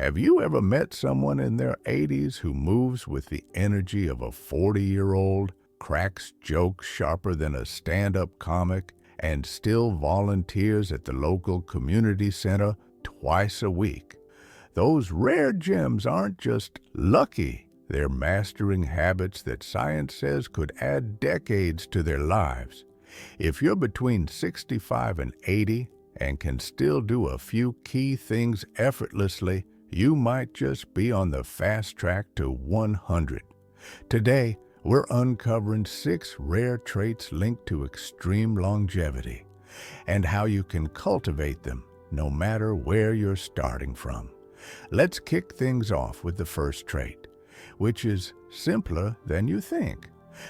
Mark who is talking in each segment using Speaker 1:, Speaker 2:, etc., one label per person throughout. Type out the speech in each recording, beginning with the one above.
Speaker 1: Have you ever met someone in their 80s who moves with the energy of a 40-year-old, cracks jokes sharper than a stand-up comic, and still volunteers at the local community center twice a week? Those rare gems aren't just lucky. They're mastering habits that science says could add decades to their lives. If you're between 65 and 80 and can still do a few key things effortlessly, you might just be on the fast track to 100. Today, we're uncovering 6 rare traits linked to extreme longevity and how you can cultivate them no matter where you're starting from. Let's kick things off with the first trait, which is simpler than you think.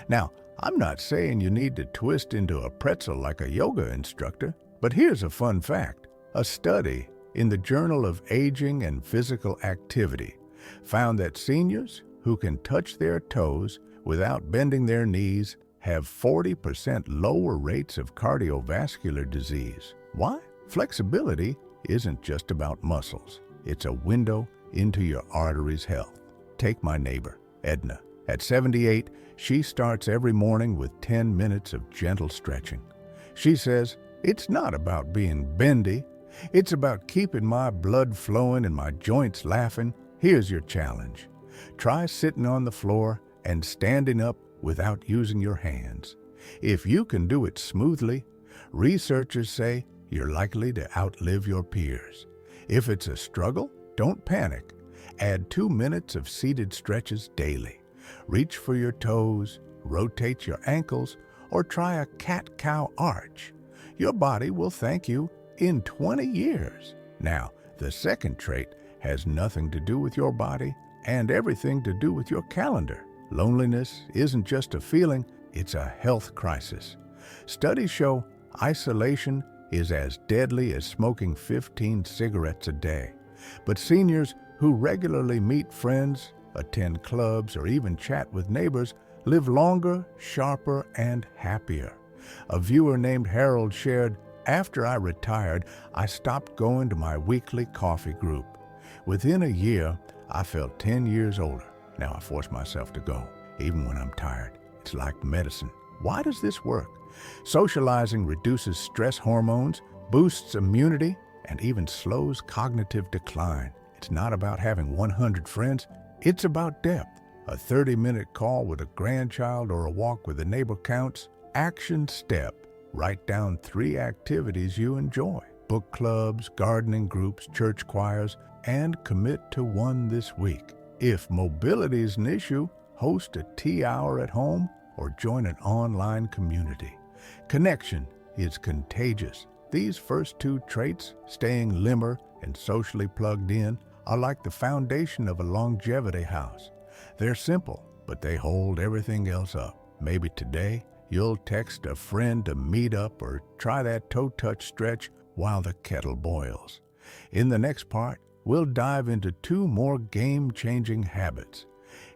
Speaker 1: Now, I'm not saying you need to twist into a pretzel like a yoga instructor, but here's a fun fact. A study in the Journal of Aging and Physical Activity found that seniors who can touch their toes without bending their knees have 40% lower rates of cardiovascular disease. Why? Flexibility isn't just about muscles. It's a window into your arteries' health. Take my neighbor, Edna. At 78, she starts every morning with 10 minutes of gentle stretching. She says, "It's not about being bendy. It's about keeping my blood flowing and my joints laughing." Here's your challenge. Try sitting on the floor and standing up without using your hands. If you can do it smoothly, researchers say you're likely to outlive your peers. If it's a struggle, don't panic. Add 2 minutes of seated stretches daily. Reach for your toes, rotate your ankles, or try a cat-cow arch. Your body will thank you in 20 years. Now, the second trait has nothing to do with your body and everything to do with your calendar. Loneliness isn't just a feeling, it's a health crisis. Studies show isolation is as deadly as smoking 15 cigarettes a day. But seniors who regularly meet friends, attend clubs, or even chat with neighbors live longer, sharper, and happier. A viewer named Harold shared, "After I retired, I stopped going to my weekly coffee group. Within a year, I felt 10 years older. Now I force myself to go, even when I'm tired. It's like medicine." Why does this work? Socializing reduces stress hormones, boosts immunity, and even slows cognitive decline. It's not about having 100 friends. It's about depth. A 30-minute call with a grandchild or a walk with a neighbor counts. Action step. Write down 3 activities you enjoy. Book clubs, gardening groups, church choirs, and commit to 1 this week. If mobility is an issue, host a tea hour at home or join an online community. Connection is contagious. These first 2 traits, staying limber and socially plugged in, are like the foundation of a longevity house. They're simple, but they hold everything else up. Maybe today, you'll text a friend to meet up or try that toe-touch stretch while the kettle boils. In the next part, we'll dive into 2 more game-changing habits,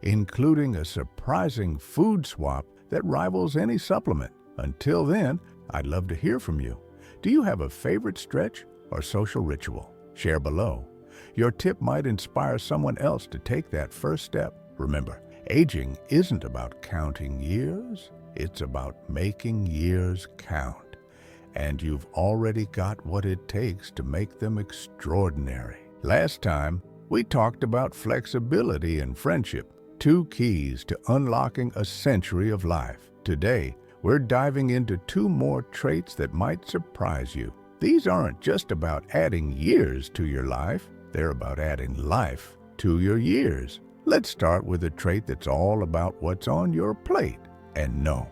Speaker 1: including a surprising food swap that rivals any supplement. Until then, I'd love to hear from you. Do you have a favorite stretch or social ritual? Share below. Your tip might inspire someone else to take that first step. Remember, aging isn't about counting years. It's about making years count. And you've already got what it takes to make them extraordinary. Last time, we talked about flexibility and friendship, 2 keys to unlocking a century of life. Today, we're diving into 2 more traits that might surprise you. These aren't just about adding years to your life. They're about adding life to your years. Let's start with a trait that's all about what's on your plate. And no,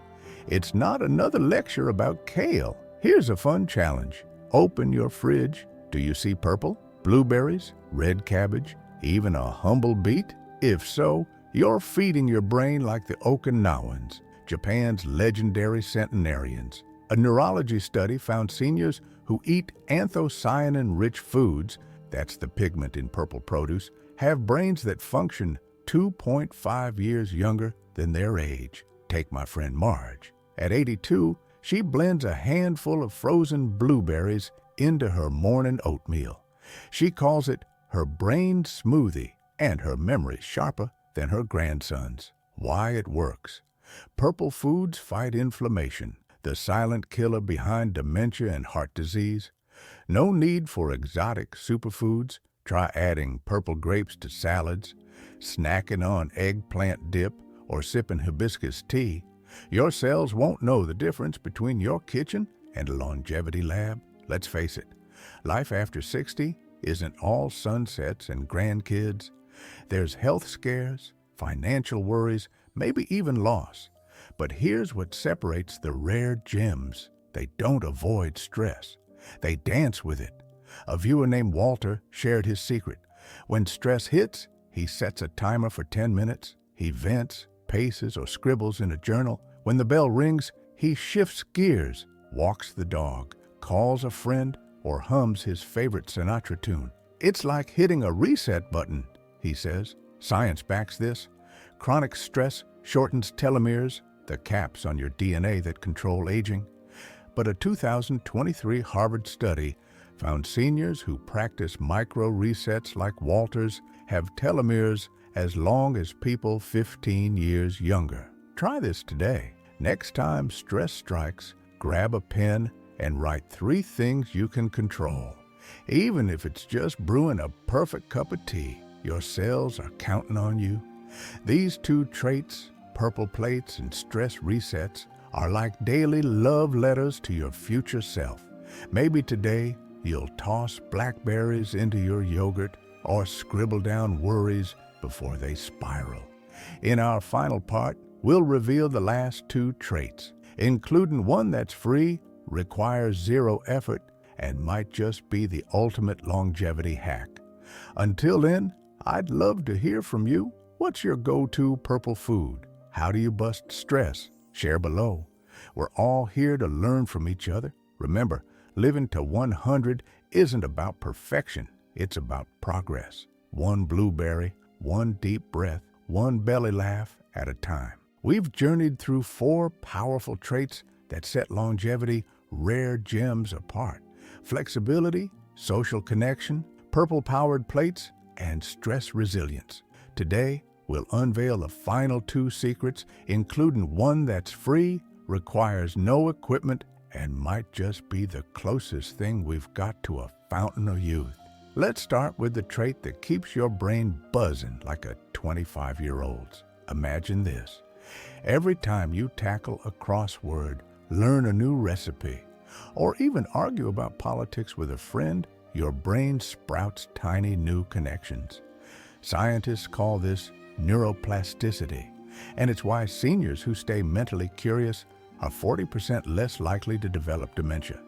Speaker 1: it's not another lecture about kale. Here's a fun challenge. Open your fridge. Do you see purple, blueberries, red cabbage, even a humble beet? If so, you're feeding your brain like the Okinawans, Japan's legendary centenarians. A neurology study found seniors who eat anthocyanin-rich foods, that's the pigment in purple produce, have brains that function 2.5 years younger than their age. Take my friend Marge. At 82, she blends a handful of frozen blueberries into her morning oatmeal. She calls it her brain smoothie, and her memory sharper than her grandson's. Why it works. Purple foods fight inflammation, the silent killer behind dementia and heart disease. No need for exotic superfoods. Try adding purple grapes to salads, snacking on eggplant dip, or sipping hibiscus tea. Your cells won't know the difference between your kitchen and a longevity lab. Let's face it, life after 60 isn't all sunsets and grandkids. There's health scares, financial worries, maybe even loss. But here's what separates the rare gems. They don't avoid stress. They dance with it. A viewer named Walter shared his secret. When stress hits, he sets a timer for 10 minutes. He vents, paces, or scribbles in a journal. When the bell rings, he shifts gears, walks the dog, calls a friend, or hums his favorite Sinatra tune. It's like hitting a reset button, he says. Science backs this. Chronic stress shortens telomeres, the caps on your DNA that control aging. But a 2023 Harvard study found seniors who practice micro resets like Walter's have telomeres as long as people 15 years younger. Try this today. Next time stress strikes, grab a pen and write 3 things you can control. Even if it's just brewing a perfect cup of tea, your cells are counting on you. These 2 traits, purple plates and stress resets, are like daily love letters to your future self. Maybe today you'll toss blackberries into your yogurt or scribble down worries before they spiral. In our final part, we'll reveal the last 2 traits, including one that's free, requires 0 effort, and might just be the ultimate longevity hack. Until then, I'd love to hear from you. What's your go-to purple food? How do you bust stress? Share below. We're all here to learn from each other. Remember, living to 100 isn't about perfection. It's about progress. One blueberry, one deep breath, one belly laugh at a time. We've journeyed through 4 powerful traits that set longevity rare gems apart. Flexibility, social connection, purple-powered plates, and stress resilience. Today, we'll unveil the final 2 secrets, including one that's free, requires no equipment, and might just be the closest thing we've got to a fountain of youth. Let's start with the trait that keeps your brain buzzing like a 25-year-old's. Imagine this. Every time you tackle a crossword, learn a new recipe, or even argue about politics with a friend, your brain sprouts tiny new connections. Scientists call this neuroplasticity, and it's why seniors who stay mentally curious are 40% less likely to develop dementia.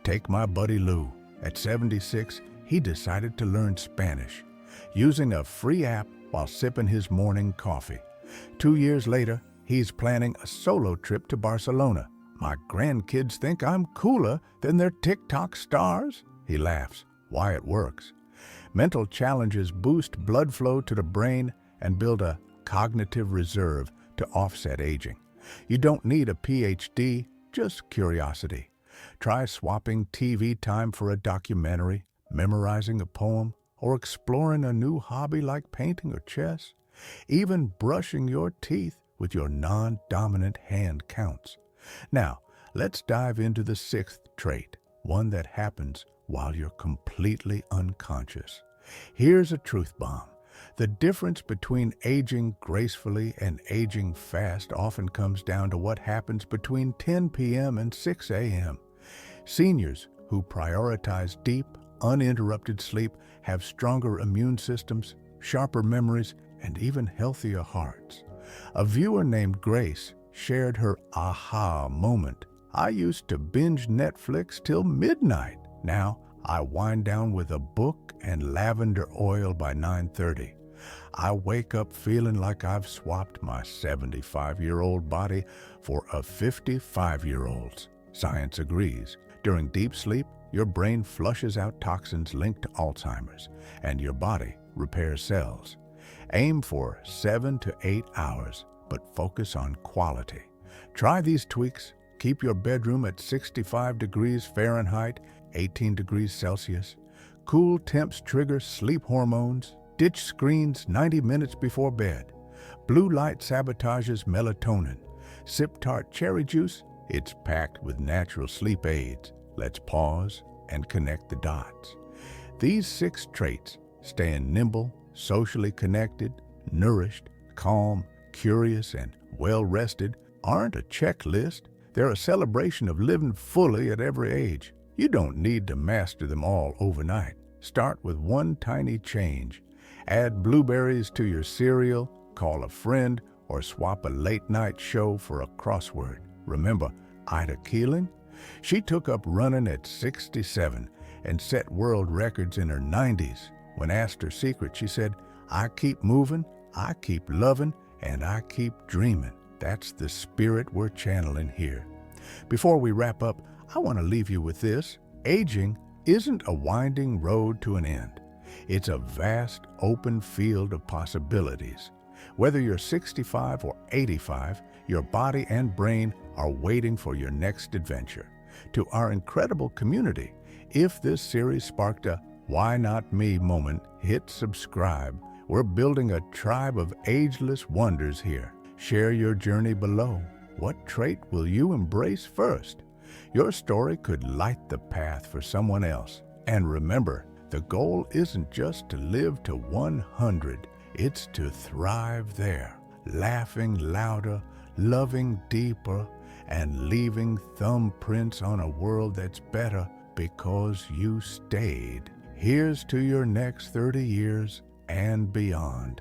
Speaker 1: Take my buddy Lou. At 76, he decided to learn Spanish, using a free app while sipping his morning coffee. 2 years later, he's planning a solo trip to Barcelona. My grandkids think I'm cooler than their TikTok stars, he laughs. Why it works. Mental challenges boost blood flow to the brain and build a cognitive reserve to offset aging. You don't need a PhD, just curiosity. Try swapping TV time for a documentary, memorizing a poem, or exploring a new hobby like painting or chess. Even brushing your teeth with your non-dominant hand counts. Now, let's dive into the 6th trait, one that happens while you're completely unconscious. Here's a truth bomb. The difference between aging gracefully and aging fast often comes down to what happens between 10 p.m. and 6 a.m. Seniors who prioritize deep, uninterrupted sleep have stronger immune systems, sharper memories, and even healthier hearts. A viewer named Grace shared her aha moment. I used to binge Netflix till midnight. Now, I wind down with a book and lavender oil by 9:30. I wake up feeling like I've swapped my 75-year-old body for a 55-year-old's. Science agrees. During deep sleep, your brain flushes out toxins linked to Alzheimer's, and your body repairs cells. Aim for 7 to 8 hours, but focus on quality. Try these tweaks. Keep your bedroom at 65 degrees Fahrenheit, 18 degrees Celsius. Cool temps trigger sleep hormones. Ditch screens 90 minutes before bed. Blue light sabotages melatonin. Sip tart cherry juice. It's packed with natural sleep aids. Let's pause and connect the dots. These 6 traits, staying nimble, socially connected, nourished, calm, curious, and well-rested, aren't a checklist. They're a celebration of living fully at every age. You don't need to master them all overnight. Start with one tiny change. Add blueberries to your cereal, call a friend, or swap a late-night show for a crossword. Remember Ida Keeling? She took up running at 67 and set world records in her 90s. When asked her secret, she said, "I keep moving, I keep loving, and I keep dreaming." That's the spirit we're channeling here. Before we wrap up, I want to leave you with this. Aging isn't a winding road to an end. It's a vast, open field of possibilities. Whether you're 65 or 85, your body and brain are waiting for your next adventure. To our incredible community, if this series sparked a "why not me" moment, hit subscribe. We're building a tribe of ageless wonders here. Share your journey below. What trait will you embrace first? Your story could light the path for someone else. And remember, the goal isn't just to live to 100, it's to thrive there, laughing louder, loving deeper, and leaving thumbprints on a world that's better because you stayed. Here's to your next 30 years and beyond.